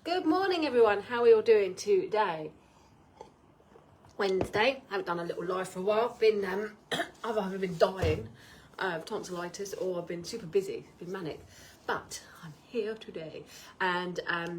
Good morning, everyone. How are you all doing today? Wednesday. Haven't done a little live for a while. Been I've either been dying of tonsillitis or I've been super busy, been manic. But I'm here today, and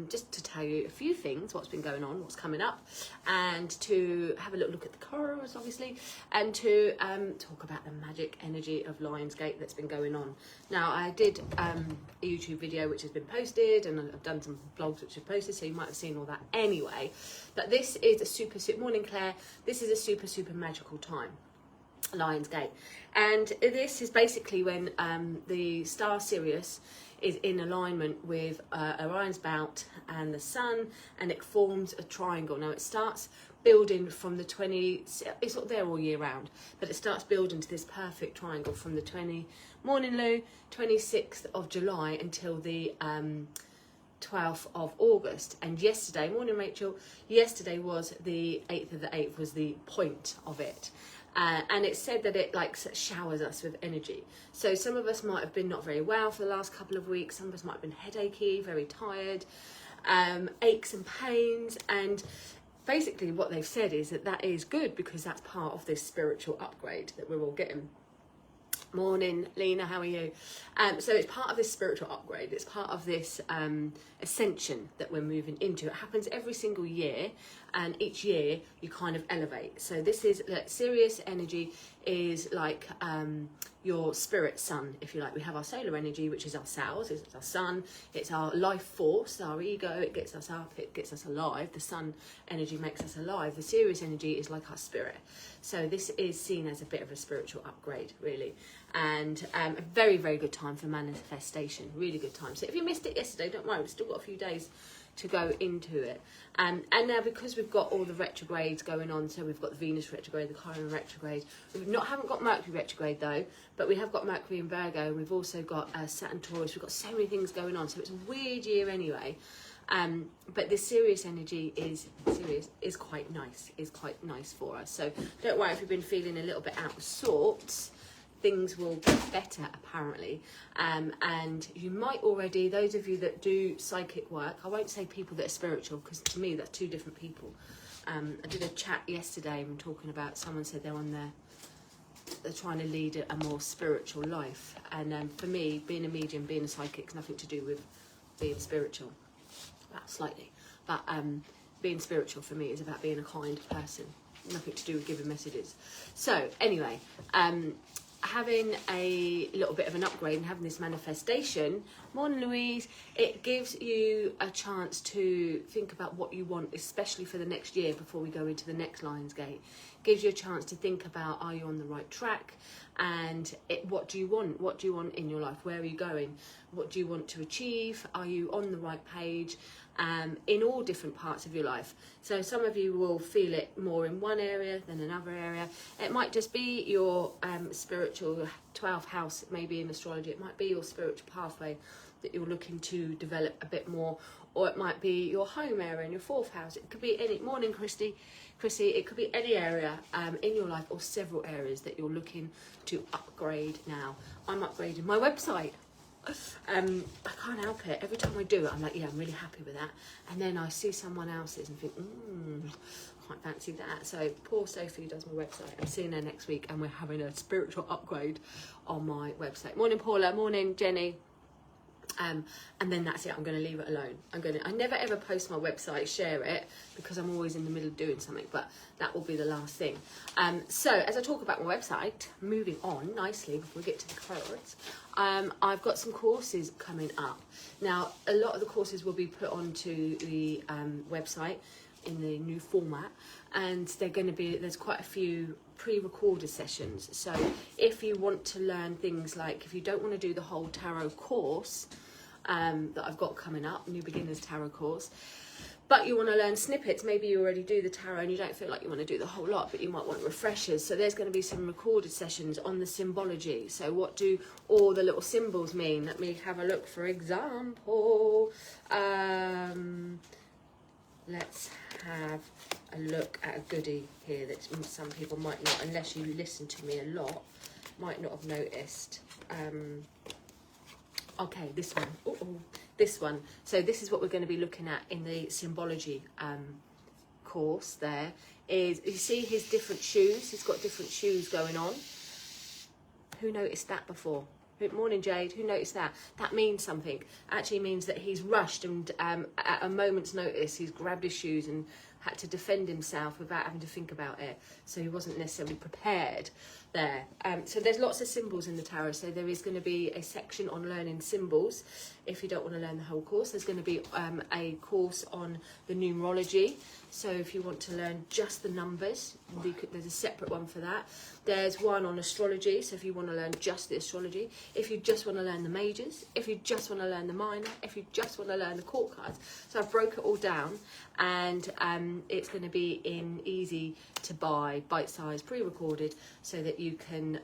just to tell you a few things, what's been going on, what's coming up, and to have a little look at the cards, obviously, and to talk about the magic energy of Lionsgate that's been going on. Now, I did a YouTube video which has been posted, and I've done some blogs which have posted, so you might have seen all that anyway. But this is a super morning, Claire. This is a super magical time. Lionsgate, and this is basically when the star Sirius is in alignment with Orion's belt and the sun, and it forms a triangle. Now it starts building from the 20, it's not there all year round, but it starts building to this perfect triangle from the morning Lou 26th of July until the 12th of August. And yesterday morning, Rachel, yesterday was the 8th of the 8th, was the point of it. And it said that it like showers us with energy. So some of us might have been not very well for the last couple of weeks. Some of us might have been headachy, very tired, aches and pains. And basically what they've said is that that is good because that's part of this spiritual upgrade that we're all getting. Morning, Lena, how are you? So it's part of this spiritual upgrade. It's part of this ascension that we're moving into. It happens every single year, and each year you kind of elevate. So this is like Sirius energy is like your spirit sun, if you like. We have our solar energy, which is ourselves, it's our sun, it's our life force, our ego. It gets us up, it gets us alive. The sun energy makes us alive. The Sirius energy is like our spirit. So this is seen as a bit of a spiritual upgrade, really, and a very good time for manifestation. Really good time. So if you missed it yesterday, don't worry, we've still got a few days to go into it. And now because we've got all the retrogrades going on, so we've got the Venus retrograde, the Chiron retrograde. Haven't got Mercury retrograde though, but we have got Mercury in Virgo, and we've also got Saturn Taurus. We've got so many things going on, so it's a weird year anyway. But the Sirius energy is quite nice for us. So don't worry if you've been feeling a little bit out of sorts. Things will get better apparently, and you might already, those of you that do psychic work, I won't say people that are spiritual because to me that's two different people. I did a chat yesterday and talking about, someone said they're trying to lead a more spiritual life, and for me, being a medium, being a psychic has nothing to do with being spiritual. Well, slightly, but being spiritual for me is about being a kind person, nothing to do with giving messages. So anyway, having a little bit of an upgrade and having this manifestation, morning Louise, it gives you a chance to think about what you want, especially for the next year before we go into the next Lionsgate. Gives you a chance to think about, are you on the right track, and what do you want in your life, where are you going, what do you want to achieve, are you on the right page, in all different parts of your life. So some of you will feel it more in one area than another area. It might just be your spiritual 12th house, maybe in astrology. It might be your spiritual pathway that you're looking to develop a bit more, or it might be your home area in your 4th house. It could be any, morning Chrissy, it could be any area in your life, or several areas that you're looking to upgrade now. I'm upgrading my website. I can't help it. Every time I do it, I'm like, yeah, I'm really happy with that. And then I see someone else's and think, quite fancy that. So poor Sophie who does my website, I'm seeing her next week, and we're having a spiritual upgrade on my website. Morning Paula, morning Jenny. And then that's it. I'm going to leave it alone. I never ever post my website, share it, because I'm always in the middle of doing something, but that will be the last thing. So as I talk about my website, moving on nicely before we get to the cards, I've got some courses coming up. Now, a lot of the courses will be put onto the website in the new format, and they're going to be, there's quite a few pre-recorded sessions. So if you want to learn things like, if you don't want to do the whole tarot course that I've got coming up, new beginners tarot course, but you want to learn snippets, maybe you already do the tarot and you don't feel like you want to do the whole lot, but you might want refreshers. So there's going to be some recorded sessions on the symbology. So what do all the little symbols mean? Let me have a look. For example, let's have a look at a goodie here that some people might not, unless you listen to me a lot, might not have noticed. Okay, this one. this one. So this is what we're going to be looking at in the symbology course. There is, you see his different shoes. He's got different shoes going on. Who noticed that before? Good morning, Jade. Who noticed that? That means something. Actually means that he's rushed and at a moment's notice he's grabbed his shoes and had to defend himself without having to think about it. So he wasn't necessarily prepared there. So there's lots of symbols in the tarot. So there is going to be a section on learning symbols. If you don't want to learn the whole course, there's going to be a course on the numerology. So if you want to learn just the numbers, there's a separate one for that. There's one on astrology. So if you want to learn just the astrology, if you just want to learn the majors, if you just want to learn the minor, if you just want to learn the court cards. So I've broke it all down, and it's going to be in easy to buy, bite-sized, pre-recorded, so that you can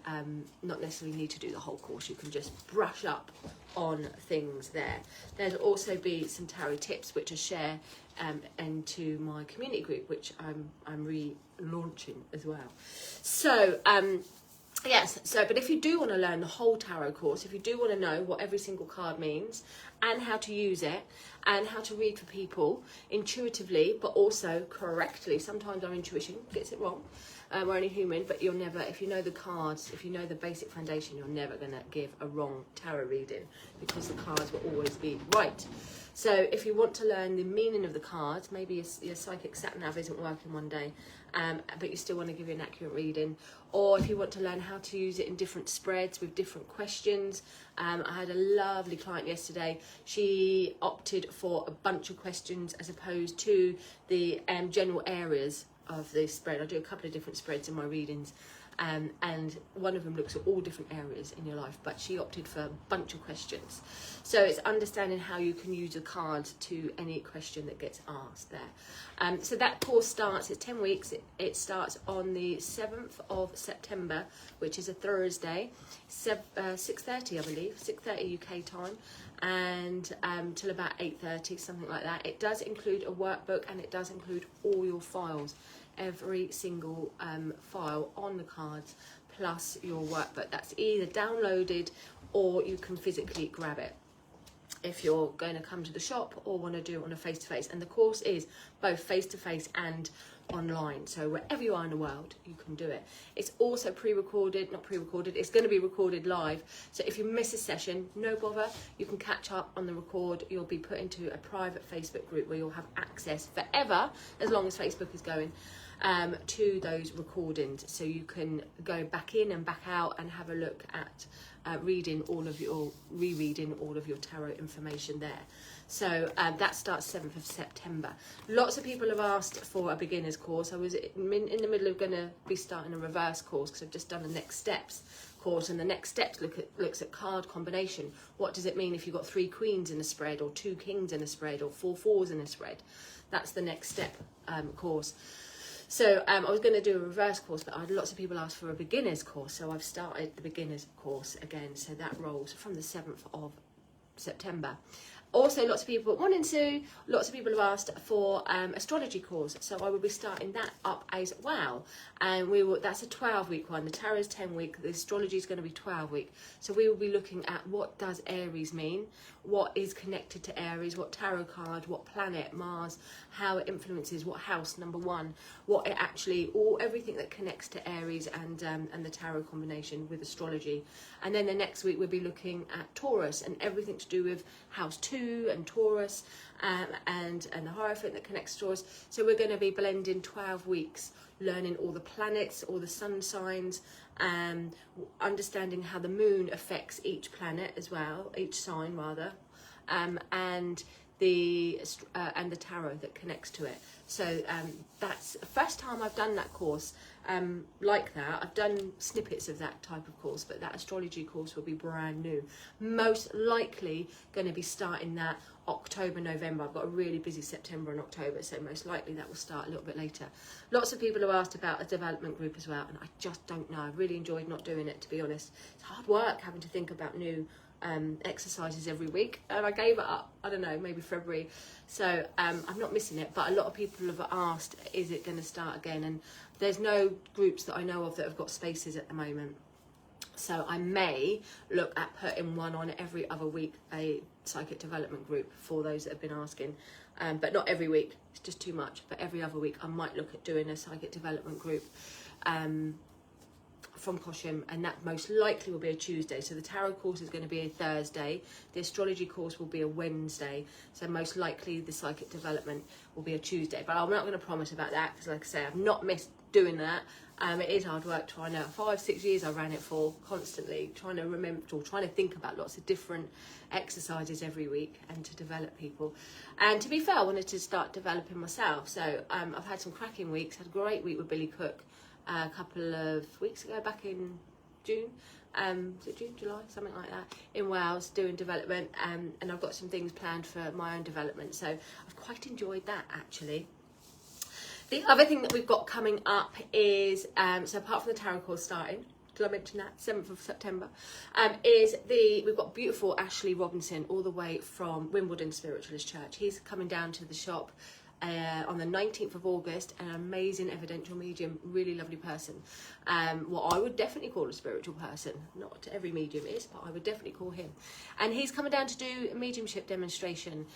not necessarily need to do the whole course. You can just brush up on things there. There'll also be some tarot tips which I share into my community group, which I'm relaunching as well. So yes, so but if you do want to learn the whole tarot course, if you do want to know what every single card means and how to use it and how to read for people intuitively but also correctly, sometimes our intuition gets it wrong. We're only human, but you'll never, if you know the cards, if you know the basic foundation, you're never going to give a wrong tarot reading, because the cards will always be right. So if you want to learn the meaning of the cards, maybe your psychic sat-nav isn't working one day, but you still want to give you an accurate reading, or if you want to learn how to use it in different spreads with different questions. I had a lovely client yesterday. She opted for a bunch of questions as opposed to the general areas of the spread. I do a couple of different spreads in my readings, and one of them looks at all different areas in your life, but she opted for a bunch of questions. So it's understanding how you can use the cards to any question that gets asked there. So that course starts, it's 10 weeks, it starts on the 7th of September, which is a Thursday, 6:30 I believe, 6:30 UK time, and till about 8:30, something like that. It does include a workbook, and it does include all your files, every single file on the cards plus your workbook. That's either downloaded or you can physically grab it if you're going to come to the shop or want to do it on a face-to-face. And the course is both face-to-face and online, so wherever you are in the world you can do it. It's also pre-recorded, not pre-recorded, it's going to be recorded live, so if you miss a session, no bother, you can catch up on the record. You'll be put into a private Facebook group where you'll have access forever, as long as Facebook is going, to those recordings, so you can go back in and back out and have a look at rereading all of your tarot information there. So that starts 7th of September. Lots of people have asked for a beginner's course. I was in the middle of going to be starting a reverse course, because I've just done a next steps course, and the next steps looks at card combination. What does it mean if you've got 3 queens in a spread, or 2 kings in a spread, or 4 fours in a spread? That's the next step course. So I was going to do a reverse course, but I had lots of people ask for a beginner's course, so I've started the beginner's course again. So that rolls from the 7th of September. Also, lots of people wanting to, lots of people have asked for astrology course, so I will be starting that up as well. And that's a 12-week one. The tarot is 10-week. The astrology is going to be 12-week. So we will be looking at what does Aries mean, what is connected to Aries, what tarot card, what planet, Mars, how it influences, what house, number 1, what it actually, everything that connects to Aries and the tarot combination with astrology. And then the next week we'll be looking at Taurus and everything to do with house 2 and Taurus, and the Hierophant that connects to Taurus. So we're going to be blending 12 weeks, learning all the planets, all the sun signs, understanding how the moon affects each planet as well, each sign rather, and the tarot that connects to it. So that's the first time I've done that course like that. I've done snippets of that type of course, but that astrology course will be brand new. Most likely going to be starting that October, November. I've got a really busy September and October, so most likely that will start a little bit later. Lots of people have asked about a development group as well, and I just don't know. I really enjoyed not doing it, to be honest. It's hard work having to think about new exercises every week, and I gave it up, I don't know, maybe February. So I'm not missing it, but a lot of people have asked, is it going to start again? And there's no groups that I know of that have got spaces at the moment. So I may look at putting one on every other week, a psychic development group for those that have been asking, but not every week, it's just too much. But every other week I might look at doing a psychic development group from Koshim, and that most likely will be a Tuesday. So the tarot course is going to be a Thursday, the astrology course will be a Wednesday, so most likely the psychic development will be a Tuesday. But I'm not going to promise about that, because like I say, I've not missed doing that. It is hard work trying to, 5-6 years I ran it for, constantly trying to remember or trying to think about lots of different exercises every week and to develop people. And to be fair, I wanted to start developing myself. So I've had some cracking weeks. Had a great week with Billy Cook a couple of weeks ago, back in June. Was it June, July, something like that, in Wales, doing development, and I've got some things planned for my own development, so I've quite enjoyed that actually. The other thing that we've got coming up is, so apart from the tarot course starting, did I mention that? 7th of September, we've got beautiful Ashley Robinson, all the way from Wimbledon Spiritualist Church. He's coming down to the shop on the 19th of August, an amazing evidential medium, really lovely person. What I would definitely call a spiritual person. Not every medium is, but I would definitely call him. And he's coming down to do a mediumship demonstration.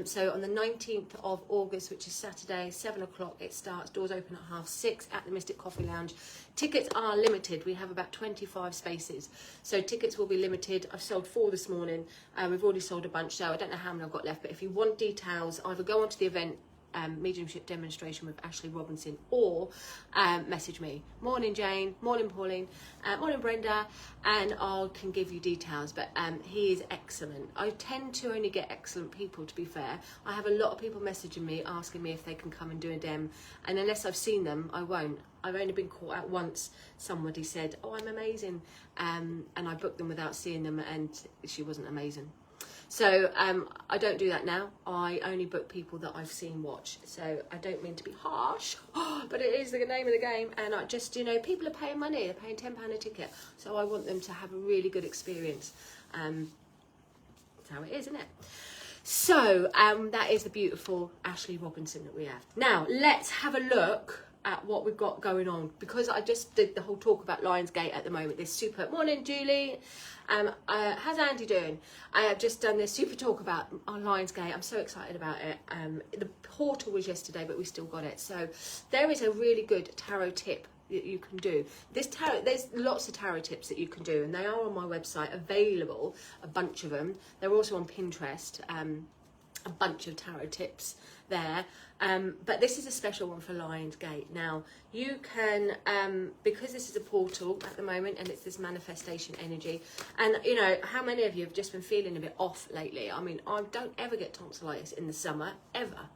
So on the 19th of August, which is Saturday, 7 o'clock it starts. Doors open at 6:30 at the Mystic Coffee Lounge. Tickets are limited. We have about 25 spaces. So tickets will be limited. I've sold 4 this morning. We've already sold a bunch, so I don't know how many I've got left. But if you want details, either go onto the event mediumship demonstration with Ashley Robinson, or message me. Morning Jane, morning Pauline, morning Brenda, and I can give you details. But he is excellent. I tend to only get excellent people, to be fair. I have a lot of people messaging me asking me if they can come and do a dem, and unless I've seen them I won't. I've only been caught out once. Somebody said, oh, I'm amazing, and I booked them without seeing them, and she wasn't amazing. So I don't do that now. I only book people that I've seen watch. So I don't mean to be harsh, but it is the name of the game. And I just, you know, people are paying money. They're paying £10 a ticket. So I want them to have a really good experience. That's how it is, isn't it? So that is the beautiful Ashley Robinson that we have. Now, let's have a look at what we've got going on, because I just did the whole talk about Lionsgate at the moment. This super morning, Julie. How's Andy doing? I have just done this super talk about our Lionsgate. I'm so excited about it. The portal was yesterday, but we still got it. So there is a really good tarot tip that you can do. There's lots of tarot tips that you can do, and they are on my website available, a bunch of them. They're also on Pinterest, a bunch of tarot tips there, but this is a special one for Lionsgate. Now you can, because this is a portal at the moment and it's this manifestation energy, and you know, how many of you have just been feeling a bit off lately? I mean, I don't ever get tonsillitis in the summer, ever.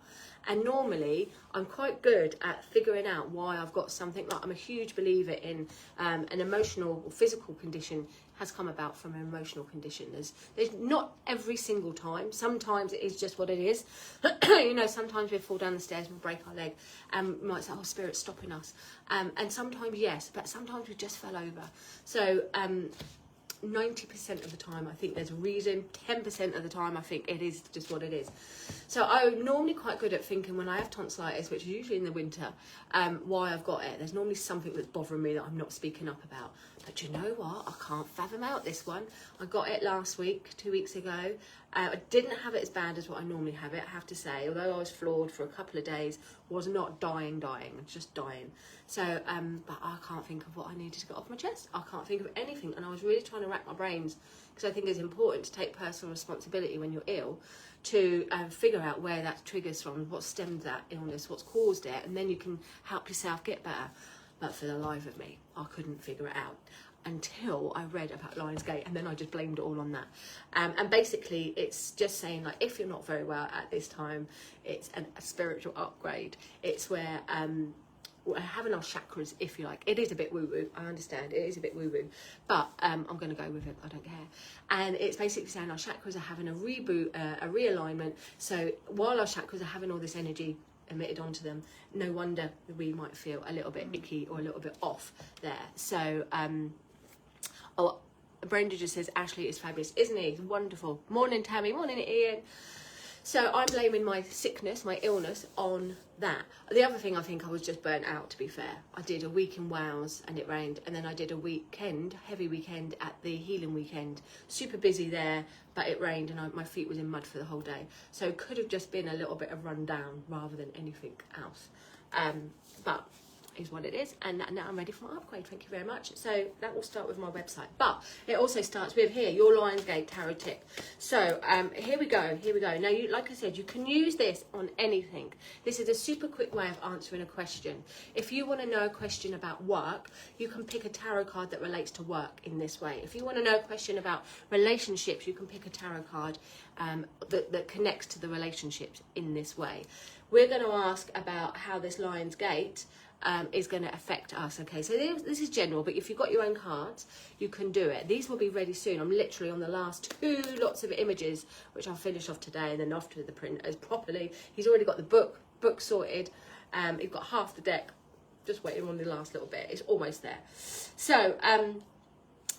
And normally I'm quite good at figuring out why I've got something. Like, I'm a huge believer in an emotional or physical condition has come about from an emotional condition. There's not every single time. Sometimes it is just what it is. You know, sometimes we fall down the stairs and we break our leg, and we might say, oh, spirit's stopping us. And sometimes yes, but sometimes we just fell over. So 90% of the time I think there's a reason. 10% of the time I think it is just what it is. So I'm normally quite good at thinking when I have tonsillitis, which is usually in the winter, why I've got it. There's normally something that's bothering me that I'm not speaking up about. But you know what? I can't fathom out this one. I got it last week, 2 weeks ago. I didn't have it as bad as what I normally have it, I have to say. Although I was floored for a couple of days, was not dying, just dying. So, but I can't think of what I needed to get off my chest. I can't think of anything. And I was really trying to rack my brains, because I think it's important to take personal responsibility when you're ill, to figure out where that triggers from, what stemmed that illness, what's caused it, and then you can help yourself get better. But for the life of me, I couldn't figure it out until I read about Lionsgate, and then I just blamed it all on that. And basically, it's just saying, like, if you're not very well at this time, it's a spiritual upgrade. It's where we're having our chakras, if you like. It is a bit woo-woo, I understand, it is a bit woo-woo, but I'm going to go with it, I don't care. And it's basically saying our chakras are having a reboot, a realignment. So while our chakras are having all this energy emitted onto them, no wonder we might feel a little bit icky or a little bit off there. So oh, Brenda just says Ashley is fabulous, isn't he? He's wonderful. Morning Tammy, morning Ian. So I'm blaming my sickness, my illness, on that. The other thing, I think I was just burnt out, to be fair. I did a week in Wales and it rained, and then I did a weekend, heavy weekend at the healing weekend. Super busy there, but it rained and my feet was in mud for the whole day. So it could have just been a little bit of rundown rather than anything else. But is what it is, and now I'm ready for my upgrade. Thank you very much. So that will start with my website, but it also starts with here, your Lionsgate Tarot tip. So here we go. Now, you, like I said, you can use this on anything. This is a super quick way of answering a question. If you want to know a question about work, you can pick a tarot card that relates to work in this way. If you want to know a question about relationships, you can pick a tarot card that connects to the relationships in this way. We're going to ask about how this Lionsgate is going to affect us. Okay, so this is general, but if you've got your own cards, you can do it. These will be ready soon. I'm literally on the last 2 lots of images, which I'll finish off today, and then off to the printers properly. He's already got the book sorted. He's got half the deck, just waiting on the last little bit. It's almost there. So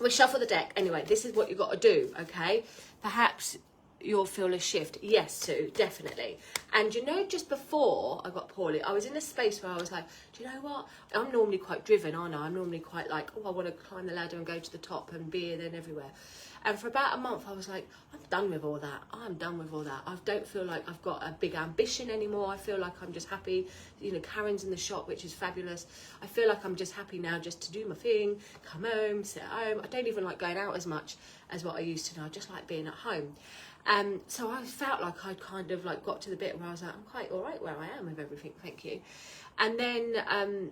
we shuffle the deck. Anyway, this is what you've got to do. Okay, perhaps you'll feel a shift. Yes, Sue, definitely. And you know, just before I got poorly, I was in a space where I was like, do you know what? I'm normally quite driven, aren't I? I'm normally quite like, oh, I want to climb the ladder and go to the top and be then everywhere. And for about a month, I was like, I'm done with all that. I'm done with all that. I don't feel like I've got a big ambition anymore. I feel like I'm just happy. You know, Karen's in the shop, which is fabulous. I feel like I'm just happy now just to do my thing, come home, sit at home. I don't even like going out as much as what I used to now. I just like being at home. So I felt like I'd kind of like got to the bit where I was like, I'm quite all right where I am with everything, thank you. And then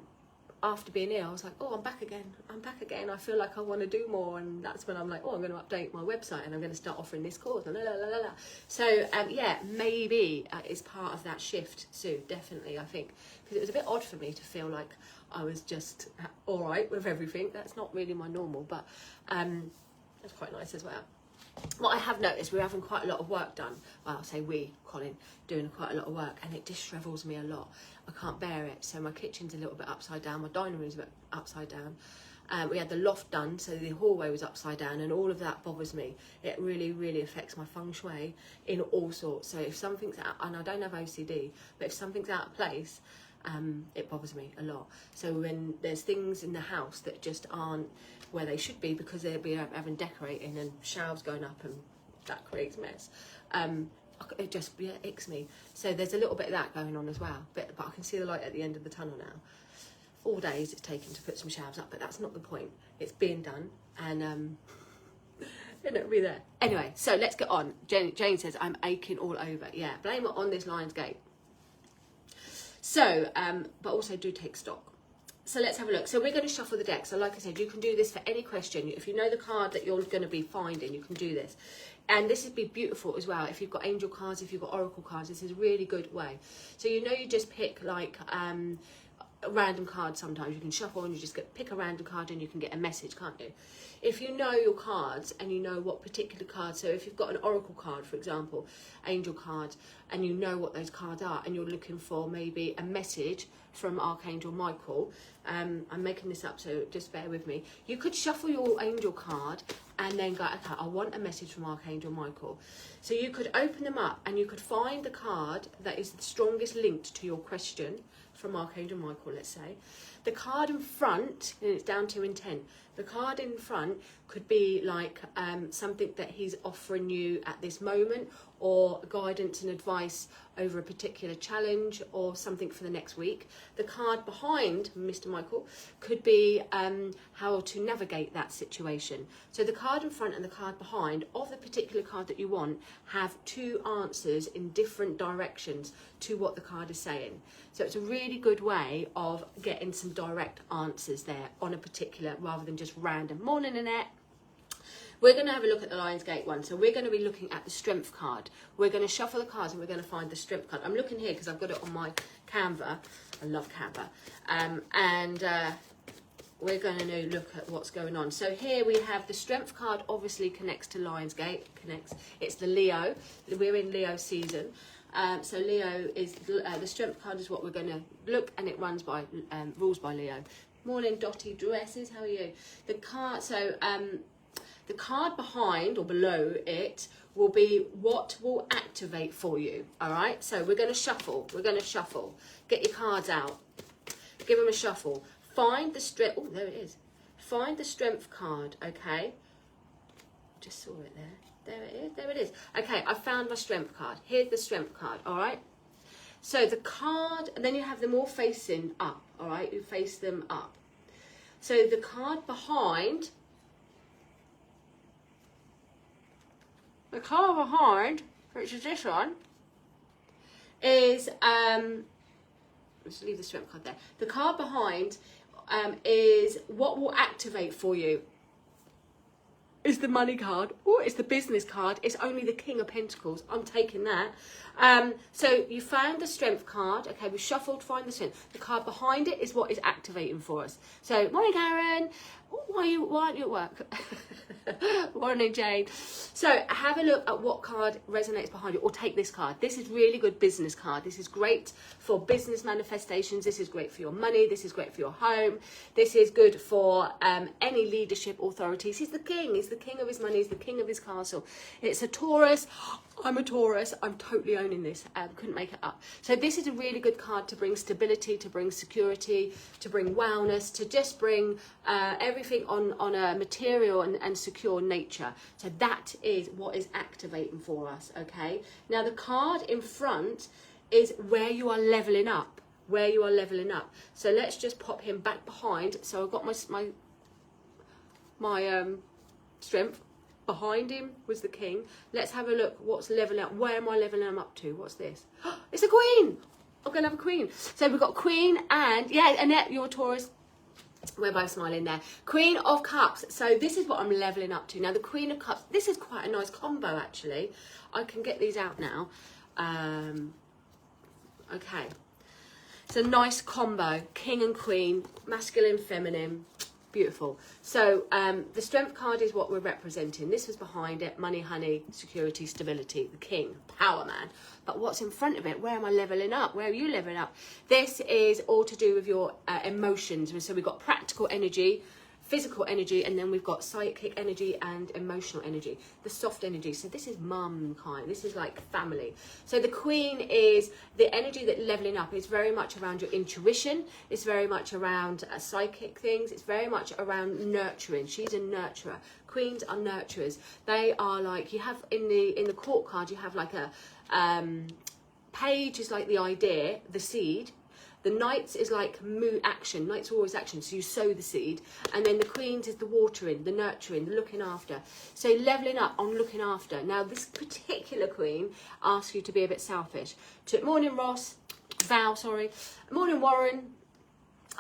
after being ill, I was like, oh, I'm back again. I feel like I want to do more, and that's when I'm like, oh, I'm going to update my website and I'm going to start offering this course. And So yeah, maybe it's part of that shift, Sue. Definitely, I think, because it was a bit odd for me to feel like I was just all right with everything. That's not really my normal, but that's quite nice as well. What I have noticed, we're having quite a lot of work done. Well, I'll say we, Colin, doing quite a lot of work, and it dishrevels me a lot. I can't bear it. So my kitchen's a little bit upside down. My dining room's a bit upside down. We had the loft done, so the hallway was upside down, and all of that bothers me. It really, really affects my feng shui in all sorts. So if something's out, and I don't have OCD, but if something's out of place, it bothers me a lot. So when there's things in the house that just aren't where they should be because they'll be having decorating and shelves going up, and that creates mess, it just icks me. So there's a little bit of that going on as well, but I can see the light at the end of the tunnel now. 4 days it's taken to put some shelves up, but that's not the point. It's being done, and it'll be there. Anyway, so let's get on. Jane says, I'm aching all over. Yeah, blame it on this Lionsgate. So, but also do take stock. So let's have a look. So we're going to shuffle the deck. So like I said, you can do this for any question. If you know the card that you're going to be finding, you can do this. And this would be beautiful as well. If you've got angel cards, if you've got oracle cards, this is a really good way. So you know, you just pick like a random card sometimes. You can shuffle and you just pick a random card and you can get a message, can't you? If you know your cards and you know what particular cards, so if you've got an oracle card, for example, angel card, and you know what those cards are, and you're looking for maybe a message from Archangel Michael, I'm making this up, so just bear with me. You could shuffle your angel card and then go, okay, I want a message from Archangel Michael. So you could open them up and you could find the card that is the strongest linked to your question from Archangel Michael, let's say. The card in front, and it's down to intent, the card in front could be like something that he's offering you at this moment, or guidance and advice over a particular challenge, or something for the next week. The card behind Mr. Michael could be how to navigate that situation. So the card in front and the card behind of the particular card that you want have 2 answers in different directions to what the card is saying. So it's a really good way of getting some direct answers there on a particular, rather than just random. Morning, Annette. We're going to have a look at the Lionsgate one. So we're going to be looking at the Strength card. We're going to shuffle the cards and we're going to find the Strength card. I'm looking here because I've got it on my Canva. I love Canva. We're going to look at what's going on. So here we have the Strength card, obviously connects to Lionsgate. It's the Leo. We're in Leo season. So Leo is, the Strength card is what we're going to look, and it runs by, rules by Leo. Morning, Dottie Dresses, how are you? The card, so The card behind or below it will be what will activate for you. All right, so we're going to shuffle. We're going to shuffle. Get your cards out. Give them a shuffle. Find the strength. Oh, there it is. Find the strength card. Okay. Just saw it there. There it is. There it is. Okay, I found my strength card. Here's the strength card. All right. So the card, and then you have them all facing up. All right, you face them up. So the card behind. The card behind, which is this one, is let's leave the strength card there. The card behind is what will activate for you. Is the money card, or it's the business card. It's only the King of Pentacles. I'm taking that. So you found the strength card. Okay, we shuffled, find the strength. The card behind it is what is activating for us. So, morning, Karen. Why aren't you at work? Morning, Jane. So have a look at what card resonates behind you, or take this card. This is really good business card. This is great for business manifestations. This is great for your money. This is great for your home. This is good for any leadership authorities. He's the king. He's the king of his money. He's the king of his castle. It's a Taurus. I'm a Taurus. I'm totally owning this. Couldn't make it up. So this is a really good card to bring stability, to bring security, to bring wellness, to just bring everything on a material and secure nature. So that is what is activating for us. Okay. Now the card in front is where you are leveling up. Where you are leveling up. So let's just pop him back behind. So I've got my strength. Behind him was the king. Let's have a look. What's leveling up? Where am I leveling him up to? What's this? It's a queen. I'm going to have a queen. So we've got queen and, yeah, Annette, you're a Taurus. We're both smiling there. Queen of Cups. So this is what I'm leveling up to. Now, the Queen of Cups, this is quite a nice combo, actually. I can get these out now. Okay. It's a nice combo. King and Queen, masculine, feminine. Beautiful. So the strength card is what we're representing. This was behind it. Money, honey, security, stability. The king, power man. But what's in front of it? Where am I leveling up? Where are you leveling up? This is all to do with your emotions. So we've got practical energy, physical energy, and then we've got psychic energy and emotional energy, the soft energy. So this is mum kind. This is like family. So the queen is the energy that leveling up is very much around your intuition. It's very much around psychic things. It's very much around nurturing. She's a nurturer. Queens are nurturers. They are like, you have in the court card, you have like a page is like the idea, the seed. The knights is like action. Knights are always action. So you sow the seed. And then the queens is the watering, the nurturing, the looking after. So leveling up on looking after. Now, this particular queen asks you to be a bit selfish. Morning, Ross. Morning, Warren.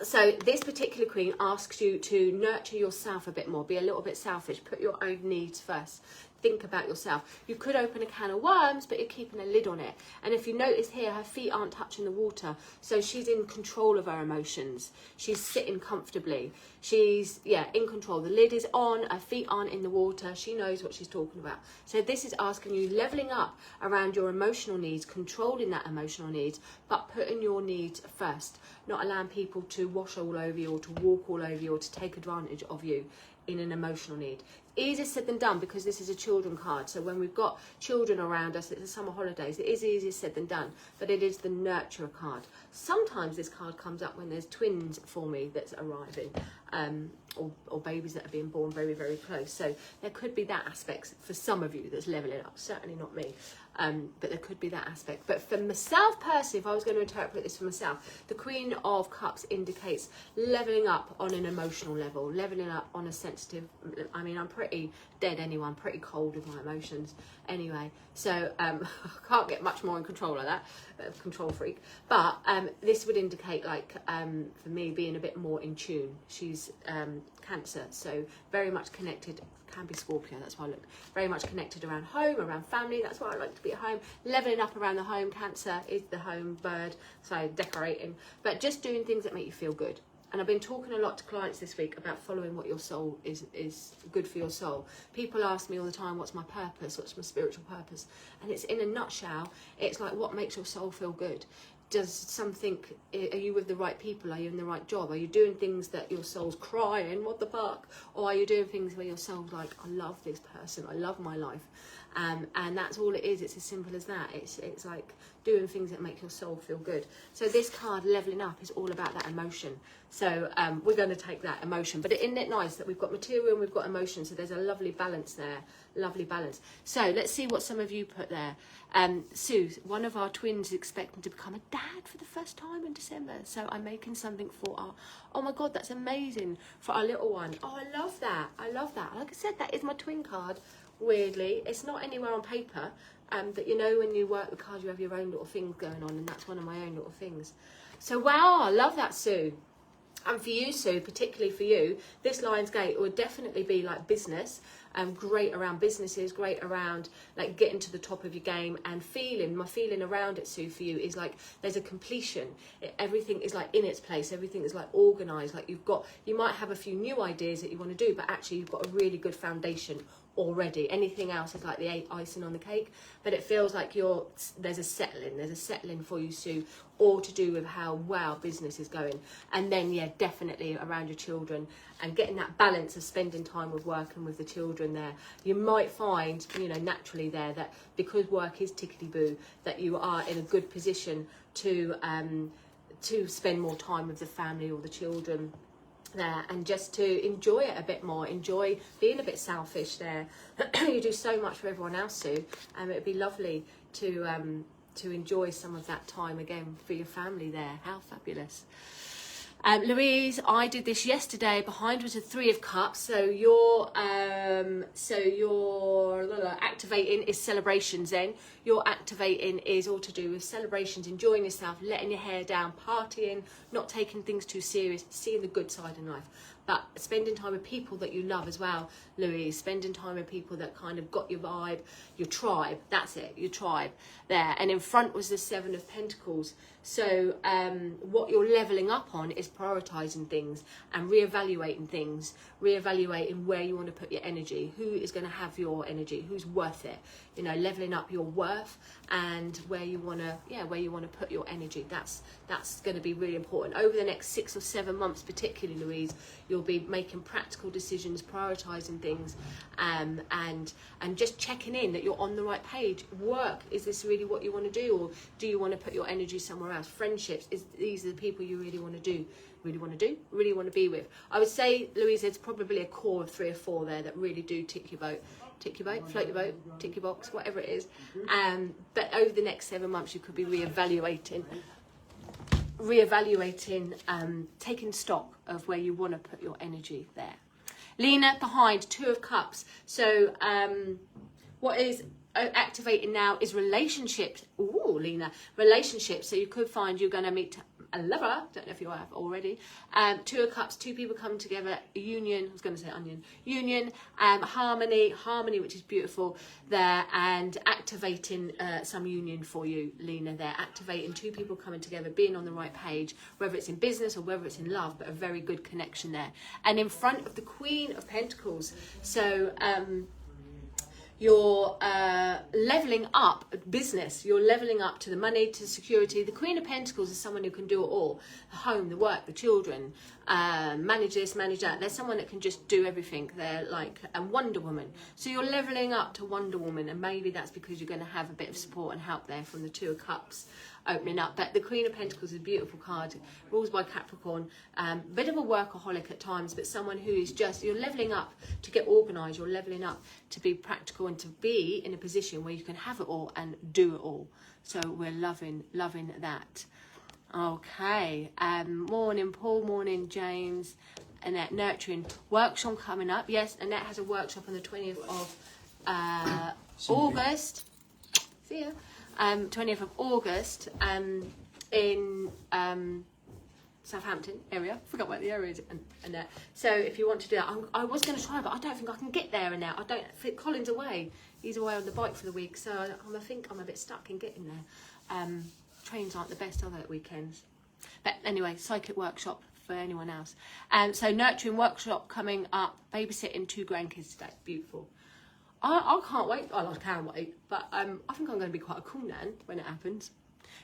So this particular queen asks you to nurture yourself a bit more. Be a little bit selfish. Put your own needs first. Think about yourself. You could open a can of worms, but you're keeping a lid on it. And if you notice here, her feet aren't touching the water. So she's in control of her emotions. She's sitting comfortably. She's, in control. The lid is on. Her feet aren't in the water. She knows what she's talking about. So this is asking you leveling up around your emotional needs, controlling that emotional needs, but putting your needs first. Not allowing people to wash all over you or to walk all over you or to take advantage of you in an emotional need. Easier said than done because this is a children card. So when we've got children around us, it's the summer holidays, it is easier said than done, but it is the nurturer card. Sometimes this card comes up when there's twins for me that's arriving, or babies that are being born very, very close. So there could be that aspect for some of you that's leveling up, certainly not me. But there could be that aspect. But for myself personally, if I was going to interpret this for myself, the Queen of Cups indicates leveling up on an emotional level, leveling up on a sensitive, I mean, I'm pretty dead anyway, I'm pretty cold with my emotions anyway. So I can't get much more in control of that, control freak. But this would indicate like, for me, being a bit more in tune. She's Cancer, so very much connected. Can be Scorpio, that's why I look very much connected around home, around family. That's why I like to be at home. Leveling up around the home. Cancer is the home bird, so decorating, but just doing things that make you feel good. And I've been talking a lot to clients this week about following what your soul is good for your soul. People ask me all the time, what's my purpose? What's my spiritual purpose? And it's in a nutshell, it's like what makes your soul feel good. does something, are you with the right people? Are you in the right job? Are you doing things that your soul's crying, what the fuck? Or are you doing things where your soul's like, I love this person, I love my life? And that's all it is. It's as simple as that. It's like doing things that make your soul feel good. So this card, leveling up, is all about that emotion. So we're going to take that emotion. But isn't it nice that we've got material and we've got emotion? So there's a lovely balance there. Lovely balance. So let's see what some of you put there. Sue, one of our twins is expecting to become a dad for the first time in December. So I'm making something for our, oh my God, that's amazing, for our little one. Oh, I love that. I love that. Like I said, that is my twin card. Weirdly, it's not anywhere on paper, but you know when you work the card you have your own little things going on, and that's one of my own little things. So wow, I love that, Sue. And for you, Sue, particularly for you, this Lion's Gate would definitely be like business, great around businesses, great around like getting to the top of your game, and my feeling around it, Sue, for you is like there's a completion. Everything is like in its place, everything is like organised, like you might have a few new ideas that you want to do, but actually you've got a really good foundation already. Anything else is like the icing on the cake, but it feels like there's a settling for you, Sue, all to do with how well business is going. And then yeah, definitely around your children and getting that balance of spending time with work and with the children there. You might find, you know, naturally there that because work is tickety-boo, that you are in a good position to spend more time with the family or the children there, and just to enjoy it a bit more, enjoy being a bit selfish there. You do so much for everyone else, Sue, and it'd be lovely to enjoy some of that time again for your family there. How fabulous. Louise, I did this yesterday. Behind was a 3 of Cups. So your activating is celebrations. Then your activating is all to do with celebrations, enjoying yourself, letting your hair down, partying, not taking things too serious, seeing the good side in life. But spending time with people that you love as well, Louise. Spending time with people that kind of got your vibe, your tribe. That's it, your tribe there. And in front was the 7 of Pentacles. So what you're leveling up on is prioritising things and reevaluating things, reevaluating where you want to put your energy, who is going to have your energy, who's worth it. You know, leveling up your worth and where you want to put your energy. That's going to be really important over the next 6 or 7 months, particularly, Louise. You'll be making practical decisions, prioritising things, and just checking in that you're on the right page. Work, is this really what you want to do, or do you want to put your energy somewhere else? Friendships, these are the people you really want to do, really want to be with. I would say, Louise, there's probably a core of 3 or 4 there that really do tick your boat, float your boat, tick your box, whatever it is. But over the next 7 months, you could be reevaluating, taking stock of where you want to put your energy there. Lena, behind 2 of Cups. So what is activating now is relationships. Ooh, Lena, relationships. So you could find you're going to meet a lover. Don't know if you have already. 2 of Cups, 2 people come together. Union. I was going to say onion. Union. Harmony, which is beautiful there, and activating some union for you, Lena. There, activating 2 people coming together, being on the right page, whether it's in business or whether it's in love, but a very good connection there. And in front of the Queen of Pentacles. So you're leveling up business, you're leveling up to the money, to security. The Queen of Pentacles is someone who can do it all: the home, the work, the children, manage this, manage that. There's someone that can just do everything. They're like a Wonder Woman. So you're leveling up to Wonder Woman, and maybe that's because you're going to have a bit of support and help there from the 2 of Cups opening up. But the Queen of Pentacles is a beautiful card, rules by Capricorn, bit of a workaholic at times, but someone who is just, you're leveling up to get organised, you're leveling up to be practical and to be in a position where you can have it all and do it all. So we're loving that. Okay, morning Paul, morning James. Annette, nurturing workshop coming up. Yes, Annette has a workshop on the 20th of August. See ya. 20th of August in Southampton area. Forgot what the area is, Annette. So if you want to do that, I was going to try, but I don't think I can get there, Annette. I don't think Colin's away. He's away on the bike for the week, so I think I'm a bit stuck in getting there. Trains aren't the best, are they, at weekends? But anyway, psychic workshop for anyone else. So nurturing workshop coming up. Babysitting 2 grandkids today. Beautiful. I can't wait. Well, I can wait, but I think I'm going to be quite a cool nan when it happens.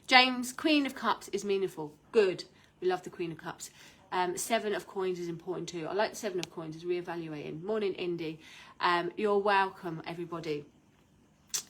James, Queen of Cups is meaningful. Good. We love the Queen of Cups. 7 of Coins is important too. I like the 7 of Coins, is reevaluating. Morning, Indy. You're welcome, everybody.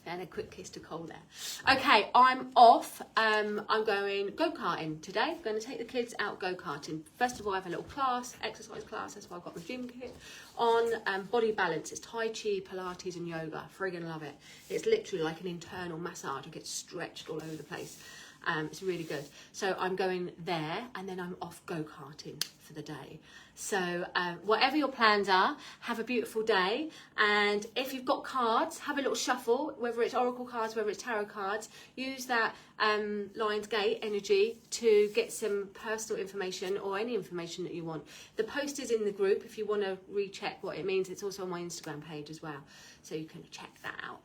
And a quick kiss to Cole there. Okay, I'm off. I'm going go-karting today. I'm going to take the kids out go-karting. First of all, I have a little class, exercise class. That's why I've got my gym kit on. Body balance. It's Tai Chi, Pilates and yoga. Friggin' love it. It's literally like an internal massage. I get stretched all over the place. It's really good. So I'm going there and then I'm off go-karting for the day. So whatever your plans are, have a beautiful day. And if you've got cards, have a little shuffle, whether it's Oracle cards, whether it's Tarot cards. Use that Lionsgate energy to get some personal information or any information that you want. The post is in the group if you want to recheck what it means. It's also on my Instagram page as well, so you can check that out.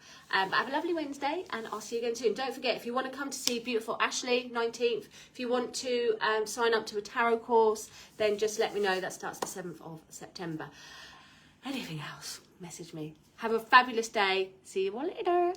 But have a lovely Wednesday and I'll see you again soon. Don't forget, if you want to come to see beautiful Ashley, 19th, if you want to sign up to a tarot course, then just let me know. That starts the 7th of September. Anything else, message me. Have a fabulous day. See you all later.